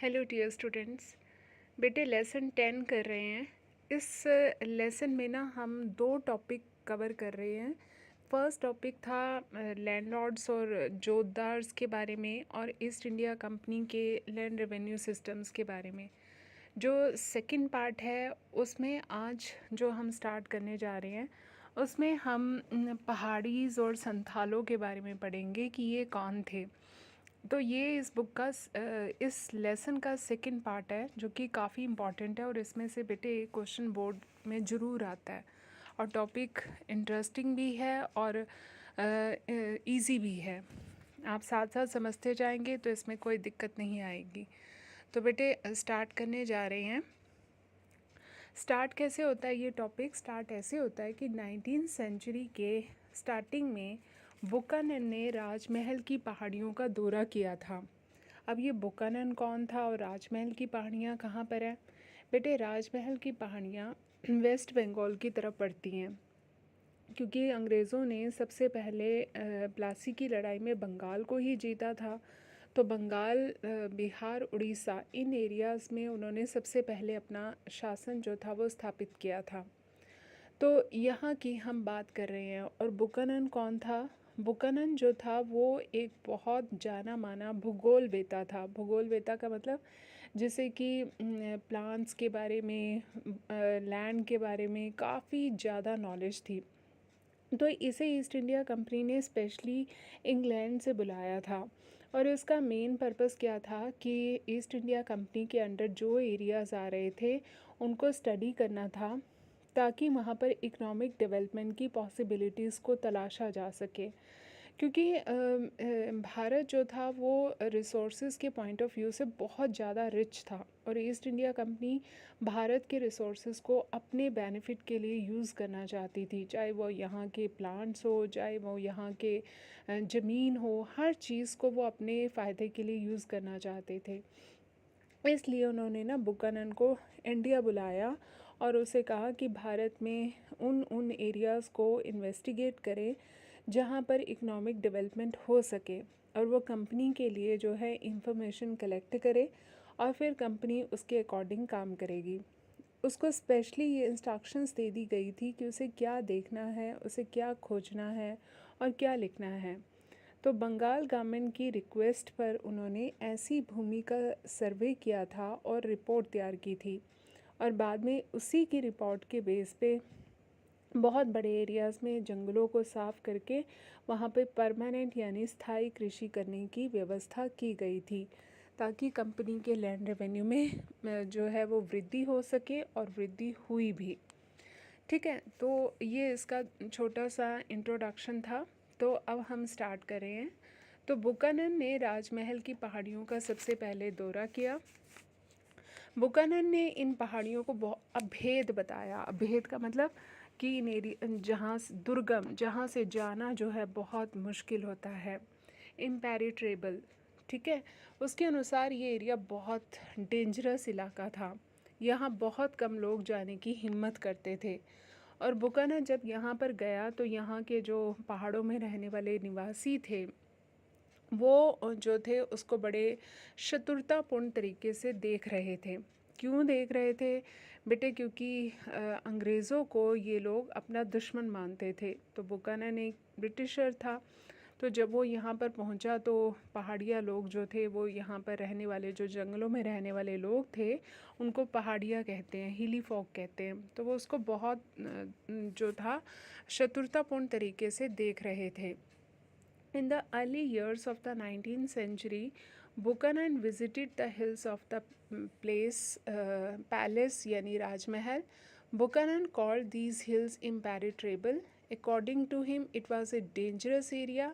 Hello dear students. बेटे lesson 10 कर रहे हैं। इस लेसन में ना हम दो टॉपिक कवर कर रहे हैं। फर्स्ट टॉपिक था लैंडलॉर्ड्स और जोतदार्स के बारे में और ईस्ट इंडिया कंपनी के लैंड रेवेन्यू सिस्टम्स के बारे में। जो सेकंड पार्ट है उसमें आज जो हम स्टार्ट करने जा रहे हैं उसमें हम पहाड़ीज़ और संथालों के बारे में पढ़ेंगे कि ये कौन थे। तो ये इस बुक का इस लेसन का सेकंड पार्ट है जो कि काफ़ी इम्पॉर्टेंट है और इसमें से बेटे क्वेश्चन बोर्ड में ज़रूर आता है और टॉपिक इंटरेस्टिंग भी है और इजी भी है। आप साथ साथ समझते जाएंगे तो इसमें कोई दिक्कत नहीं आएगी। तो बेटे स्टार्ट करने जा रहे हैं। स्टार्ट कैसे होता है ये टॉपिक? स्टार्ट ऐसे होता है कि 19th सेंचुरी के स्टार्टिंग में बुकानन ने राजमहल की पहाड़ियों का दौरा किया था। अब ये बुकानन कौन था और राजमहल की पहाड़ियाँ कहाँ पर है? बेटे राजमहल की पहाड़ियाँ वेस्ट बंगाल की तरफ पड़ती हैं क्योंकि अंग्रेज़ों ने सबसे पहले प्लासी की लड़ाई में बंगाल को ही जीता था। तो बंगाल, बिहार, उड़ीसा इन एरियाज़ में उन्होंने सबसे पहले अपना शासन जो था वो स्थापित किया था। तो यहाँ की हम बात कर रहे हैं। और बुकानन कौन था? बुकानन जो था वो एक बहुत जाना माना भूगोलवेता था। भूगोलवेता का मतलब जैसे कि प्लांट्स के बारे में, लैंड के बारे में काफ़ी ज़्यादा नॉलेज थी। तो इसे ईस्ट इंडिया कंपनी ने स्पेशली इंग्लैंड से बुलाया था और इसका मेन पर्पस क्या था कि ईस्ट इंडिया कंपनी के अंडर जो एरियाज़ आ रहे थे उनको स्टडी करना था ताकि वहाँ पर इकोनॉमिक डेवलपमेंट की पॉसिबिलिटीज़ को तलाशा जा सके। क्योंकि भारत जो था वो रिसोर्सेज के पॉइंट ऑफ व्यू से बहुत ज़्यादा रिच था और ईस्ट इंडिया कंपनी भारत के रिसोर्सेज को अपने बेनिफिट के लिए यूज़ करना चाहती थी, चाहे वो यहाँ के प्लांट्स हो, चाहे वो यहाँ के ज़मीन हो, हर चीज़ को वो अपने फ़ायदे के लिए यूज़ करना चाहते थे। इसलिए उन्होंने ना बुकानन को इंडिया बुलाया और उसे कहा कि भारत में उन एरियाज़ को इन्वेस्टिगेट करें जहाँ पर इकोनॉमिक डेवलपमेंट हो सके और वो कंपनी के लिए जो है इंफॉर्मेशन कलेक्ट करे और फिर कंपनी उसके अकॉर्डिंग काम करेगी। उसको स्पेशली ये इंस्ट्रक्शंस दे दी गई थी कि उसे क्या देखना है, उसे क्या खोजना है और क्या लिखना है। तो बंगाल गवर्नमेंट की रिक्वेस्ट पर उन्होंने ऐसी भूमि का सर्वे किया था और रिपोर्ट तैयार की थी और बाद में उसी की रिपोर्ट के बेस पे बहुत बड़े एरियाज़ में जंगलों को साफ़ करके वहाँ पे परमानेंट यानी स्थायी कृषि करने की व्यवस्था की गई थी ताकि कंपनी के लैंड रेवेन्यू में जो है वो वृद्धि हो सके और वृद्धि हुई भी। ठीक है, तो ये इसका छोटा सा इंट्रोडक्शन था। तो अब हम स्टार्ट कर रहे हैं। तो बुकानन ने राजमहल की पहाड़ियों का सबसे पहले दौरा किया। बुकानन ने इन पहाड़ियों को बहुत अभेद बताया। अभेद का मतलब कि इन जहाँ दुर्गम, जहाँ से जाना जो है बहुत मुश्किल होता है, इम्पेरिट्रेबल। ठीक है, उसके अनुसार ये एरिया बहुत डेंजरस इलाका था। यहाँ बहुत कम लोग जाने की हिम्मत करते थे और बुकानन जब यहाँ पर गया तो यहाँ के जो पहाड़ों में रहने वाले निवासी थे वो जो थे उसको बड़े शत्रुतापूर्ण तरीके से देख रहे थे। क्यों देख रहे थे बेटे? क्योंकि अंग्रेज़ों को ये लोग अपना दुश्मन मानते थे। तो बुकानन एक ब्रिटिशर था। तो जब वो यहाँ पर पहुँचा तो पहाड़िया लोग जो थे वो यहाँ पर रहने वाले, जो जंगलों में रहने वाले लोग थे उनको पहाड़िया कहते हैं, हिली फॉक कहते हैं। तो वो उसको बहुत जो था शत्रुतापूर्ण तरीके से देख रहे थे। In the early years of the 19th century, Buchanan visited the hills of the palace यानी राजमहल. Buchanan called these hills impenetrable. According to him, it was a dangerous area.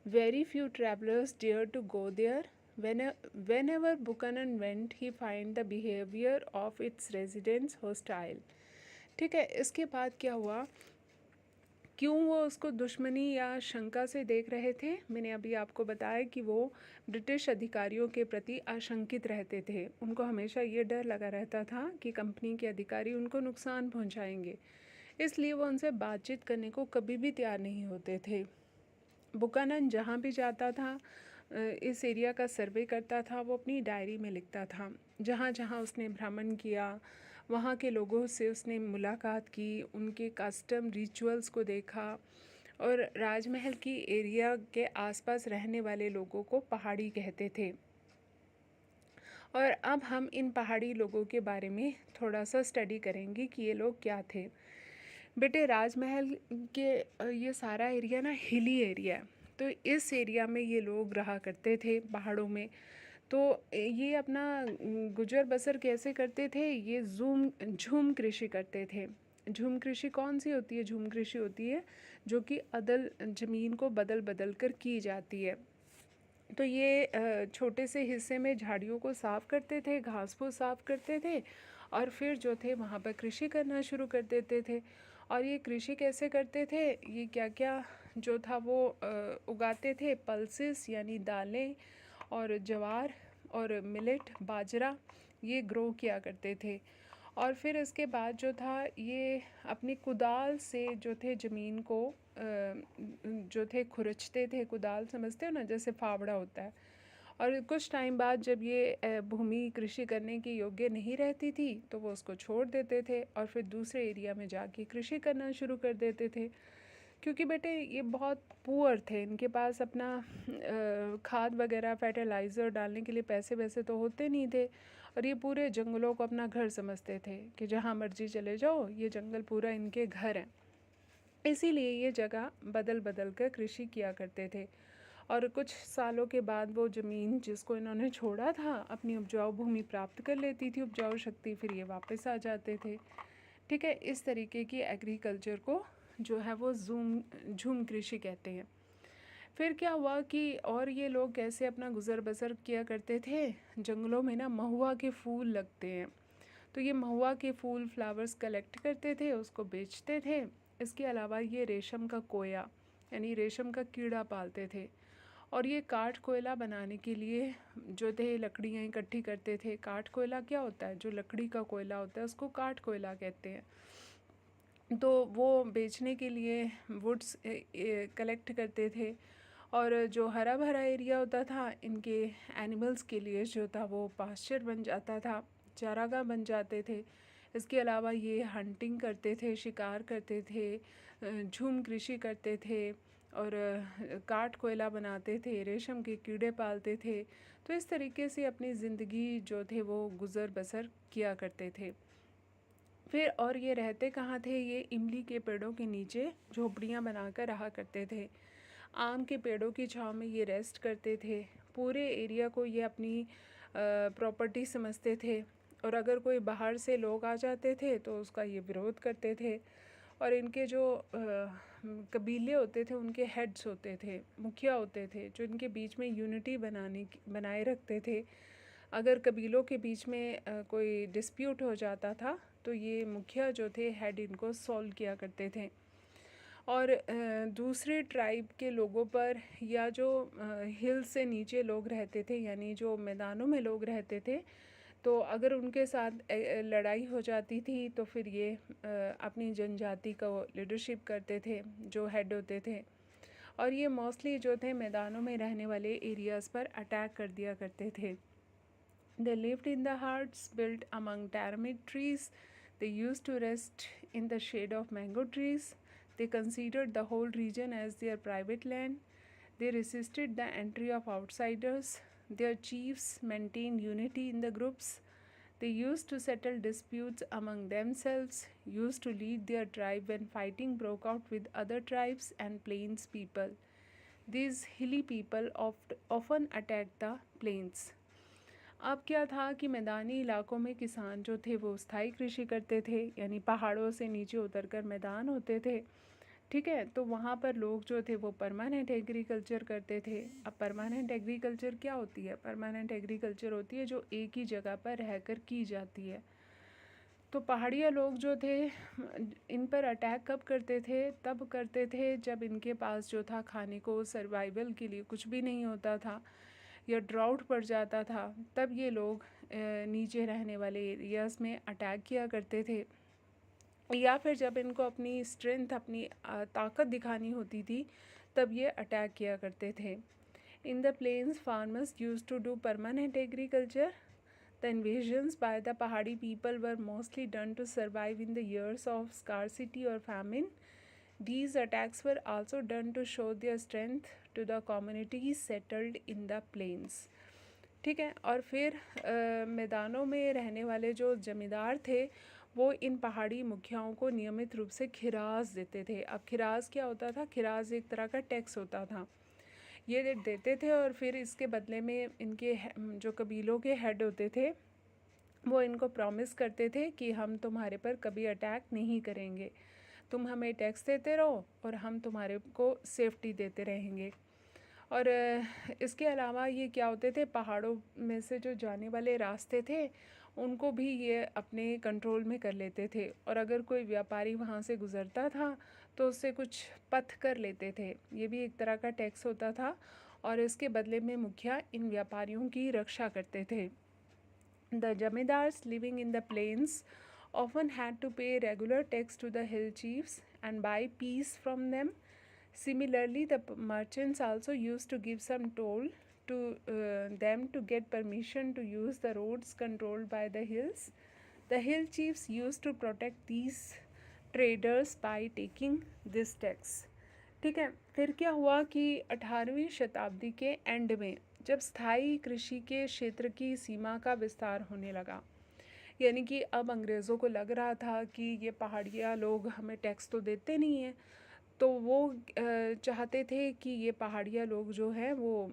Very few travelers dared to go there. Whenever Buchanan went, he found the behavior of its residents hostile. ठीक है, इसके बाद क्या हुआ? क्यों वो उसको दुश्मनी या शंका से देख रहे थे? मैंने अभी आपको बताया कि वो ब्रिटिश अधिकारियों के प्रति आशंकित रहते थे। उनको हमेशा ये डर लगा रहता था कि कंपनी के अधिकारी उनको नुकसान पहुंचाएंगे, इसलिए वो उनसे बातचीत करने को कभी भी तैयार नहीं होते थे। बुकानन जहाँ भी जाता था इस एरिया का सर्वे करता था वो अपनी डायरी में लिखता था। जहाँ जहाँ उसने भ्रमण किया, वहाँ के लोगों से उसने मुलाकात की, उनके कस्टम रिचुअल्स को देखा और राजमहल की एरिया के आसपास रहने वाले लोगों को पहाड़ी कहते थे। और अब हम इन पहाड़ी लोगों के बारे में थोड़ा सा स्टडी करेंगे कि ये लोग क्या थे। बेटे, राजमहल के ये सारा एरिया ना हिली एरिया है, तो इस एरिया में ये लोग रहा करते थे पहाड़ों में। तो ये अपना गुजर बसर कैसे करते थे, ये झूम कृषि करते थे। झूम कृषि कौन सी होती है? झूम कृषि होती है जो कि अदल ज़मीन को बदल बदल कर की जाती है। तो ये छोटे से हिस्से में झाड़ियों को साफ़ करते थे, घास फूस साफ़ करते थे और फिर जो थे वहाँ पर कृषि करना शुरू कर देते थे। और ये कृषि कैसे करते थे, ये क्या क्या जो था वो उगाते थे, पल्सेस यानी दालें और ज्वार और मिलेट बाजरा, ये ग्रो किया करते थे। और फिर इसके बाद जो था ये अपनी कुदाल से जो थे ज़मीन को जो थे खुरचते थे। कुदाल समझते हो ना, जैसे फावड़ा होता है। और कुछ टाइम बाद जब ये भूमि कृषि करने की योग्य नहीं रहती थी तो वो उसको छोड़ देते थे और फिर दूसरे एरिया में जाके कृषि करना शुरू कर देते थे। क्योंकि बेटे ये बहुत पुअर थे, इनके पास अपना खाद वगैरह फर्टिलाइज़र डालने के लिए पैसे वैसे तो होते नहीं थे। और ये पूरे जंगलों को अपना घर समझते थे कि जहाँ मर्जी चले जाओ, ये जंगल पूरा इनके घर हैं। इसीलिए ये जगह बदल बदल कर कृषि किया करते थे। और कुछ सालों के बाद वो ज़मीन जिसको इन्होंने छोड़ा था अपनी उपजाऊ भूमि प्राप्त कर लेती थी, उपजाऊ शक्ति, फिर ये वापस आ जाते थे। ठीक है, इस तरीके की एग्रीकल्चर को जो है वो झूम कृषि कहते हैं। फिर क्या हुआ कि और ये लोग कैसे अपना गुज़र बसर किया करते थे, जंगलों में ना महुआ के फूल लगते हैं, तो ये महुआ के फूल फ्लावर्स कलेक्ट करते थे, उसको बेचते थे। इसके अलावा ये रेशम का कोया यानी रेशम का कीड़ा पालते थे। और ये काठ कोयला बनाने के लिए जो थे लकड़ियाँ इकट्ठी करते थे। काठ कोयला क्या होता है? जो लकड़ी का कोयला होता है उसको काठ कोयला कहते हैं। तो वो बेचने के लिए वुड्स कलेक्ट करते थे। और जो हरा भरा एरिया होता था इनके एनिमल्स के लिए जो था वो पास्चर बन जाता था, चारागाह बन जाते थे। इसके अलावा ये हंटिंग करते थे, शिकार करते थे, झूम कृषि करते थे और काठ कोयला बनाते थे, रेशम के कीड़े पालते थे। तो इस तरीके से अपनी ज़िंदगी जो थे वो गुज़र बसर किया करते थे। फिर और ये रहते कहाँ थे? ये इमली के पेड़ों के नीचे झोपड़ियाँ बनाकर रहा करते थे। आम के पेड़ों की छाँव में ये रेस्ट करते थे। पूरे एरिया को ये अपनी प्रॉपर्टी समझते थे और अगर कोई बाहर से लोग आ जाते थे तो उसका ये विरोध करते थे। और इनके जो कबीले होते थे उनके हेड्स होते थे, मुखिया होते थे, जो इनके बीच में यूनिटी बनाए रखते थे। अगर कबीलों के बीच में कोई डिस्प्यूट हो जाता था तो ये मुखिया जो थे हेड इनको सॉल्व किया करते थे। और दूसरे ट्राइब के लोगों पर या जो हिल से नीचे लोग रहते थे यानी जो मैदानों में लोग रहते थे, तो अगर उनके साथ लड़ाई हो जाती थी तो फिर ये अपनी जनजाति को लीडरशिप करते थे, जो हेड होते थे। और ये मोस्टली जो थे मैदानों में रहने वाले एरियाज़ पर अटैक कर दिया करते थे। They lived in the huts built among tamarind trees. They used to rest in the shade of mango trees. They considered the whole region as their private land. They resisted the entry of outsiders. Their chiefs maintained unity in the groups. They used to settle disputes among themselves, used to lead their tribe when fighting broke out with other tribes and plains people. These hilly people often attacked the plains. अब क्या था कि मैदानी इलाकों में किसान जो थे वो स्थायी कृषि करते थे, यानी पहाड़ों से नीचे उतरकर मैदान होते थे। ठीक है, तो वहाँ पर लोग जो थे वो परमानेंट एग्रीकल्चर करते थे। अब परमानेंट एग्रीकल्चर क्या होती है? परमानेंट एग्रीकल्चर होती है जो एक ही जगह पर रहकर की जाती है। तो पहाड़िया लोग जो थे इन पर अटैक कब करते थे? तब करते थे जब इनके पास जो था खाने को सर्वाइवल के लिए कुछ भी नहीं होता था या ड्राउट पड़ जाता था, तब ये लोग नीचे रहने वाले एरियाज़ में अटैक किया करते थे। या फिर जब इनको अपनी स्ट्रेंथ, अपनी ताकत दिखानी होती थी, तब ये अटैक किया करते थे। In the plains, farmers used to do permanent agriculture. The invasions by the Pahadi people were mostly done to survive in the years of scarcity or famine. These attacks were also done to show their strength to the communities settled in the plains. ठीक है। और फिर मैदानों में रहने वाले जो जमींदार थे वो इन पहाड़ी मुखियाओं को नियमित रूप से खिराज देते थे। अब खिराज क्या होता था? खिराज एक तरह का टैक्स होता था, ये देते थे और फिर इसके बदले में इनके जो कबीलों के हेड होते थे वो इनको प्रॉमिस करते थे कि हम तुम्हारे पर कभी अटैक नहीं करेंगे, तुम हमें टैक्स देते रहो और हम तुम्हारे को सेफ्टी देते रहेंगे। और इसके अलावा ये क्या होते थे, पहाड़ों में से जो जाने वाले रास्ते थे उनको भी ये अपने कंट्रोल में कर लेते थे और अगर कोई व्यापारी वहाँ से गुज़रता था तो उससे कुछ पथ कर लेते थे। ये भी एक तरह का टैक्स होता था और इसके बदले में मुखिया इन व्यापारियों की रक्षा करते थे। The zamindars living in the plains often had to pay regular tax to the hill chiefs and buy peace from them. Similarly, the merchants also used to give some toll to them to get permission to use the roads controlled by the hills. The hill chiefs used to protect these traders by taking this tax. ठीक है। फिर क्या हुआ कि 18वीं शताब्दी के and में जब स्थायी कृषि के क्षेत्र की सीमा का विस्तार होने लगा, यानी कि अब अंग्रेज़ों को लग रहा था कि ये पहाड़िया लोग हमें टैक्स तो देते नहीं हैं, तो वो चाहते थे कि ये पहाड़िया लोग जो हैं वो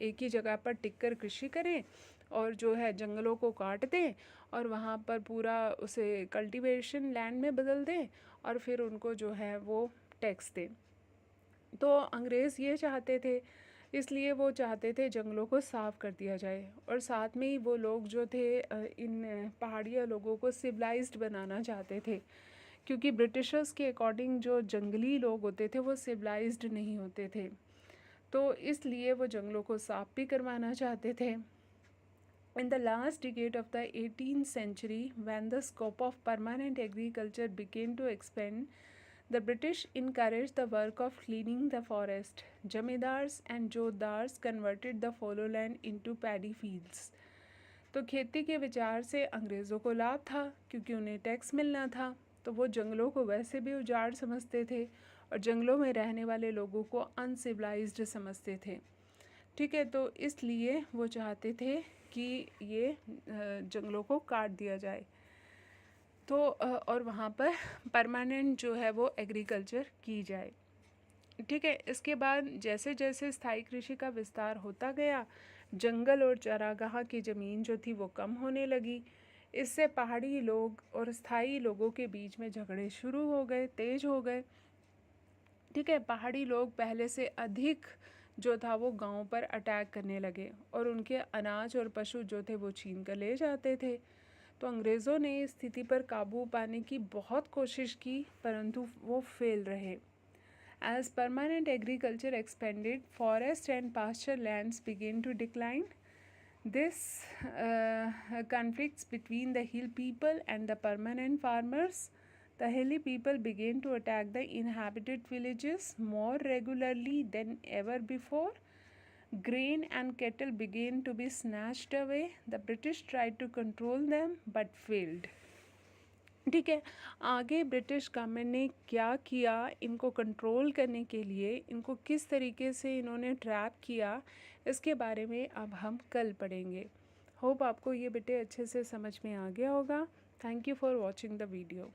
एक ही जगह पर टिककर कृषि करें और जो है जंगलों को काट दें और वहाँ पर पूरा उसे कल्टीवेशन लैंड में बदल दें और फिर उनको जो है वो टैक्स दें। तो अंग्रेज़ ये चाहते थे, इसलिए वो चाहते थे जंगलों को साफ़ कर दिया जाए और साथ में ही वो लोग जो थे इन पहाड़िया लोगों को सिविलाइज्ड बनाना चाहते थे, क्योंकि ब्रिटिशर्स के अकॉर्डिंग जो जंगली लोग होते थे वो सिविलाइज्ड नहीं होते थे, तो इसलिए वो जंगलों को साफ़ भी करवाना चाहते थे। In the last decade of the 18th century, when the scope of permanent agriculture began to expand, the British encouraged the work of cleaning the forest. Jamidars and jotdars converted the fallow land into paddy fields. तो खेती के विचार से अंग्रेज़ों को लाभ था क्योंकि उन्हें टैक्स मिलना था, तो वो जंगलों को वैसे भी उजाड़ समझते थे और जंगलों में रहने वाले लोगों को अनसिविलाइज्ड समझते थे। ठीक है, तो इसलिए वो चाहते थे कि ये जंगलों को काट दिया जाए, तो और वहाँ पर परमानेंट जो है वो एग्रीकल्चर की जाए। ठीक है, इसके बाद जैसे जैसे स्थायी कृषि का विस्तार होता गया, जंगल और चरागाह की ज़मीन जो थी वो कम होने लगी। इससे पहाड़ी लोग और स्थायी लोगों के बीच में झगड़े शुरू हो गए, तेज़ हो गए। ठीक है, पहाड़ी लोग पहले से अधिक जो था वो गाँव पर अटैक करने लगे और उनके अनाज और पशु जो थे वो छीन कर ले जाते थे। तो अंग्रेज़ों ने इस स्थिति पर काबू पाने की बहुत कोशिश की, परंतु वो फेल रहे। As permanent agriculture expanded, forest and pasture lands began to decline. This conflicts between the hill people and the permanent farmers. The hilly people began to attack the inhabited villages more regularly than ever before. Grain and cattle began to be snatched away. The British tried to control them but failed. ठीक है, आगे British government ने क्या किया, इनको control करने के लिए इनको किस तरीके से इन्होंने ट्रैप किया, इसके बारे में अब हम कल पढ़ेंगे। होप आपको ये बेटे अच्छे से समझ में आ गया होगा। Thank you for watching the video.